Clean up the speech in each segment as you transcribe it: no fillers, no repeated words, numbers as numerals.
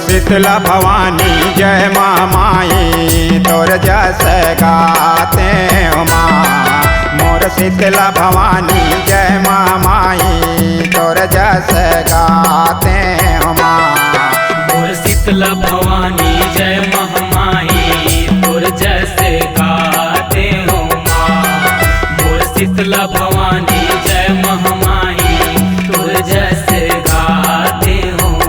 शीतला भवानी जय माई तोर जस गाते हो माँ। मोर शीतला भवानी जय माई तोर जस गाते हो माँ। मोर शीतला भवानी जय महामाई तोर जस गाते हो माँ। मोर शीतला भवानी जय महामाई तोर जस गाते हो माँ।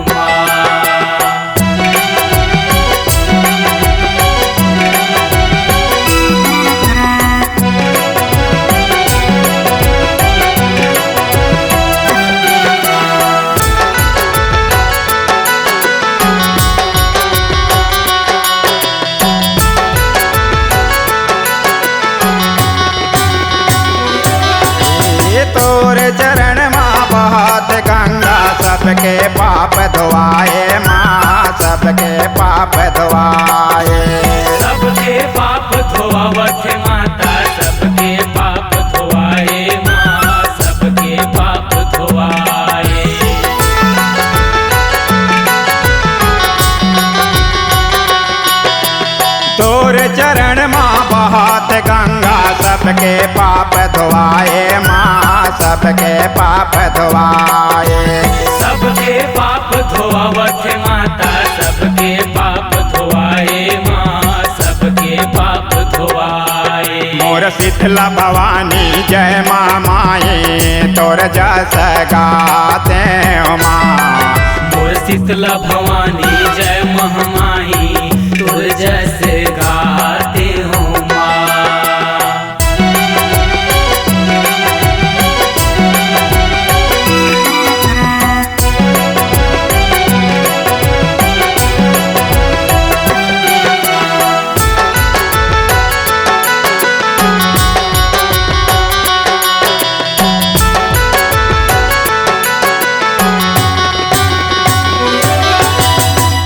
तोर चरण माँ बहत गंगा सबके पाप धोआए माँ, सबके पाप धोआए। सबके पाप धोआवत माता, सबके पाप धोआए माँ, सबके पाप धोआए। तोर चरण माँ बहत गंगा सबके पाप धोआए माँ, सबके पाप धोआए। सबके पाप धोआवत माता, सबके पाप धोआए माँ, सबके पाप धोआए। मोर शीतला भवानी जय माई तोर जस गाते हो माँ। मोर शीतला भवानी जय महामाई तोर जस गाते हो माँ।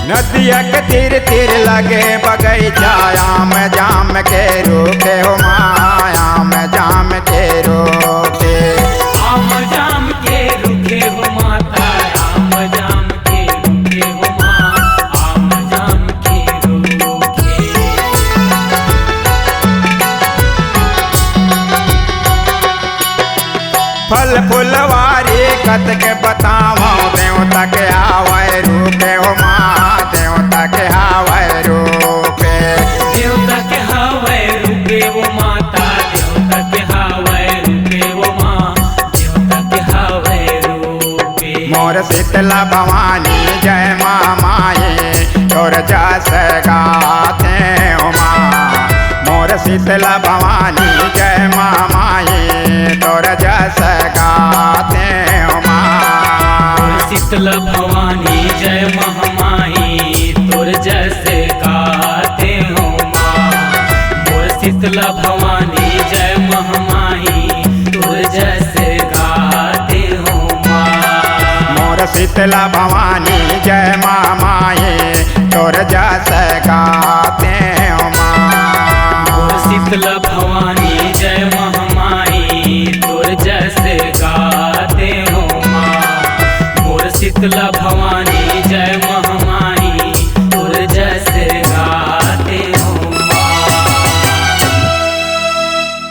नदिया के तीर तीर लगे बगैचा आम जाम के रूखे हो माँ, आम जाम के रूखे। आम जाम के रुखे हो माता, आम जाम के रुखे हो माँ, आम जाम के रुखे। फल फुलवारी कत के बताओ देवता के आवे रूपे हो माँ, देवता के आवे रूपे। देवता के हावे रुके वो माता, देवता के हावे रुके वो माँ, देवता के हावे रुके। मोर शीतला भवानी जय माई तोर जस गाते हो माँ। मोर शीतला भवानी जय माई तोर जस गाते हो माँ। शीतला भवानी जय महामाई तोर जस गाते हो माँ। मोर शीतला भवानी जय महामाई तोर जस गाते हो माँ। मोर शीतला भवानी जय माई तोर जस गाते हो माँ। मोर शीतला भवानी जय महामाई तोर जस गाते हो माँ। मोर शीतला भवानी